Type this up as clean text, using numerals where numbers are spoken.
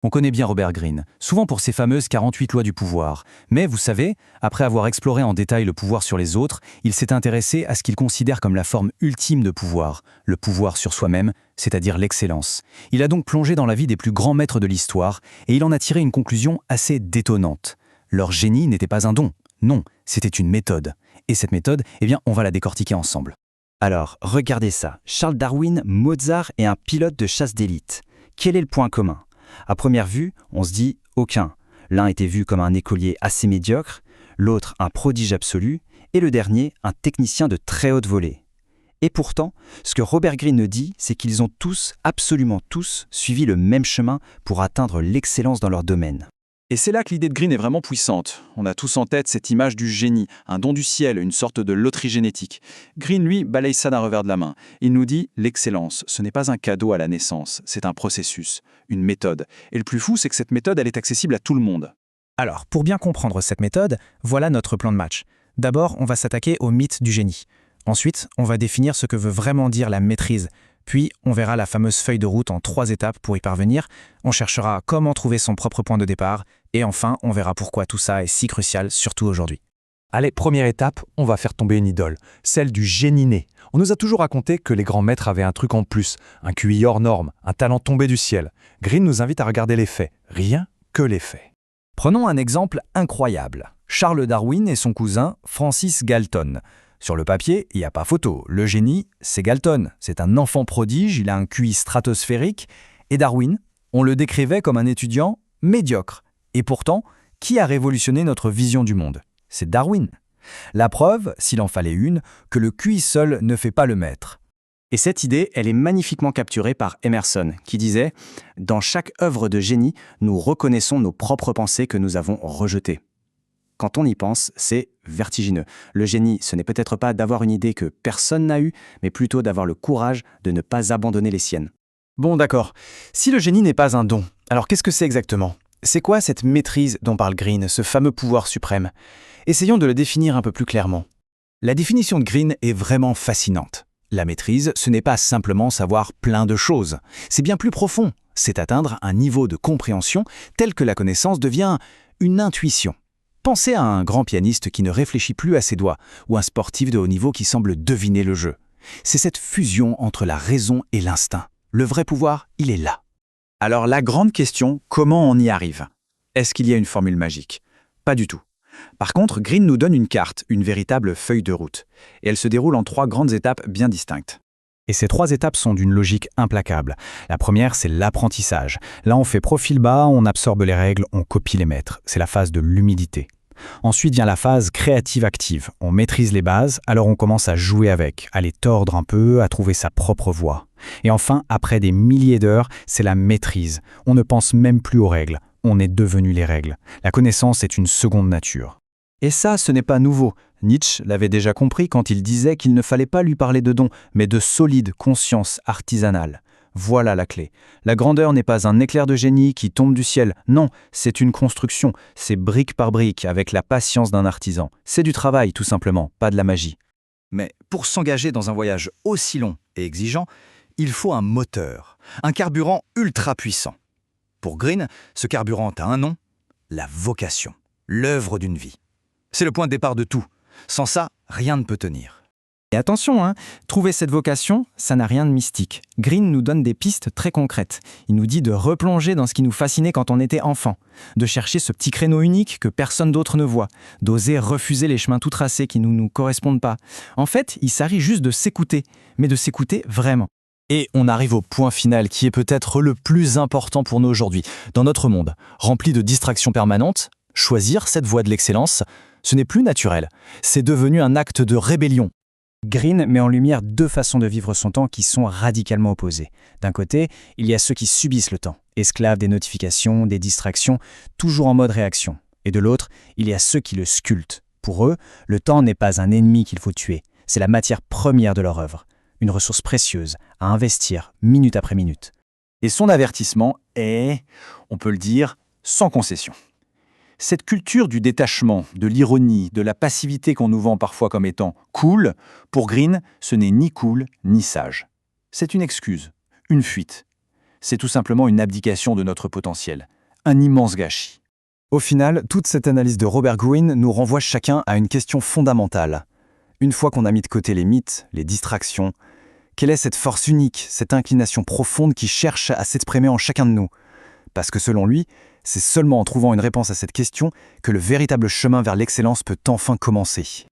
On connaît bien Robert Greene, souvent pour ses fameuses 48 lois du pouvoir. Mais vous savez, après avoir exploré en détail le pouvoir sur les autres, il s'est intéressé à ce qu'il considère comme la forme ultime de pouvoir, le pouvoir sur soi-même, c'est-à-dire l'excellence. Il a donc plongé dans la vie des plus grands maîtres de l'histoire et il en a tiré une conclusion assez détonnante. Leur génie n'était pas un don, non, c'était une méthode. Et cette méthode, on va la décortiquer ensemble. Alors, regardez ça. Charles Darwin, Mozart et un pilote de chasse d'élite. Quel est le point commun ? À première vue, on se dit aucun. L'un était vu comme un écolier assez médiocre, l'autre un prodige absolu, et le dernier un technicien de très haute volée. Et pourtant, ce que Robert Greene dit, c'est qu'ils ont tous, absolument tous, suivi le même chemin pour atteindre l'excellence dans leur domaine. Et c'est là que l'idée de Greene est vraiment puissante. On a tous en tête cette image du génie, un don du ciel, une sorte de loterie génétique. Greene, lui, balaye ça d'un revers de la main. Il nous dit « l'excellence, ce n'est pas un cadeau à la naissance, c'est un processus, une méthode. Et le plus fou, c'est que cette méthode, elle est accessible à tout le monde. » Alors, pour bien comprendre cette méthode, voilà notre plan de match. D'abord, on va s'attaquer au mythe du génie. Ensuite, on va définir ce que veut vraiment dire la maîtrise. Puis, on verra la fameuse feuille de route en 3 étapes pour y parvenir. On cherchera comment trouver son propre point de départ. Et enfin, on verra pourquoi tout ça est si crucial, surtout aujourd'hui. Allez, première étape, on va faire tomber une idole, celle du génie né. On nous a toujours raconté que les grands maîtres avaient un truc en plus, un QI hors norme, un talent tombé du ciel. Greene nous invite à regarder les faits, rien que les faits. Prenons un exemple incroyable. Charles Darwin et son cousin Francis Galton. Sur le papier, il n'y a pas photo. Le génie, c'est Galton. C'est un enfant prodige, il a un QI stratosphérique. Et Darwin, on le décrivait comme un étudiant médiocre. Et pourtant, qui a révolutionné notre vision du monde ? C'est Darwin. La preuve, s'il en fallait une, que le QI seul ne fait pas le maître. Et cette idée, elle est magnifiquement capturée par Emerson, qui disait « Dans chaque œuvre de génie, nous reconnaissons nos propres pensées que nous avons rejetées. » Quand on y pense, c'est vertigineux. Le génie, ce n'est peut-être pas d'avoir une idée que personne n'a eue, mais plutôt d'avoir le courage de ne pas abandonner les siennes. Bon, d'accord. Si le génie n'est pas un don, alors qu'est-ce que c'est exactement ? C'est quoi cette maîtrise dont parle Greene, ce fameux pouvoir suprême ? Essayons de le définir un peu plus clairement. La définition de Greene est vraiment fascinante. La maîtrise, ce n'est pas simplement savoir plein de choses. C'est bien plus profond. C'est atteindre un niveau de compréhension tel que la connaissance devient une intuition. Pensez à un grand pianiste qui ne réfléchit plus à ses doigts, ou un sportif de haut niveau qui semble deviner le jeu. C'est cette fusion entre la raison et l'instinct. Le vrai pouvoir, il est là. Alors la grande question, comment on y arrive ? Est-ce qu'il y a une formule magique ? Pas du tout. Par contre, Greene nous donne une carte, une véritable feuille de route. Et elle se déroule en 3 grandes étapes bien distinctes. Et ces 3 étapes sont d'une logique implacable. La première, c'est l'apprentissage. Là, on fait profil bas, on absorbe les règles, on copie les maîtres. C'est la phase de l'humilité. Ensuite vient la phase créative-active. On maîtrise les bases, alors on commence à jouer avec, à les tordre un peu, à trouver sa propre voie. Et enfin, après des milliers d'heures, c'est la maîtrise. On ne pense même plus aux règles. On est devenu les règles. La connaissance est une seconde nature. Et ça, ce n'est pas nouveau. Nietzsche l'avait déjà compris quand il disait qu'il ne fallait pas lui parler de dons, mais de solide conscience artisanale. Voilà la clé. La grandeur n'est pas un éclair de génie qui tombe du ciel. Non, c'est une construction. C'est brique par brique, avec la patience d'un artisan. C'est du travail, tout simplement, pas de la magie. Mais pour s'engager dans un voyage aussi long et exigeant, il faut un moteur, un carburant ultra puissant. Pour Greene, ce carburant a un nom, la vocation, l'œuvre d'une vie. C'est le point de départ de tout. Sans ça, rien ne peut tenir. Et attention, trouver cette vocation, ça n'a rien de mystique. Greene nous donne des pistes très concrètes. Il nous dit de replonger dans ce qui nous fascinait quand on était enfant, de chercher ce petit créneau unique que personne d'autre ne voit, d'oser refuser les chemins tout tracés qui ne nous correspondent pas. En fait, il s'agit juste de s'écouter, mais de s'écouter vraiment. Et on arrive au point final qui est peut-être le plus important pour nous aujourd'hui. Dans notre monde, rempli de distractions permanentes, choisir cette voie de l'excellence, ce n'est plus naturel. C'est devenu un acte de rébellion. Greene met en lumière 2 façons de vivre son temps qui sont radicalement opposées. D'un côté, il y a ceux qui subissent le temps, esclaves des notifications, des distractions, toujours en mode réaction. Et de l'autre, il y a ceux qui le sculptent. Pour eux, le temps n'est pas un ennemi qu'il faut tuer, c'est la matière première de leur œuvre. Une ressource précieuse à investir minute après minute. Et son avertissement est, on peut le dire, sans concession. Cette culture du détachement, de l'ironie, de la passivité qu'on nous vend parfois comme étant cool, pour Greene, ce n'est ni cool ni sage. C'est une excuse, une fuite. C'est tout simplement une abdication de notre potentiel. Un immense gâchis. Au final, toute cette analyse de Robert Greene nous renvoie chacun à une question fondamentale. Une fois qu'on a mis de côté les mythes, les distractions, quelle est cette force unique, cette inclination profonde qui cherche à s'exprimer en chacun de nous? Parce que selon lui, c'est seulement en trouvant une réponse à cette question que le véritable chemin vers l'excellence peut enfin commencer.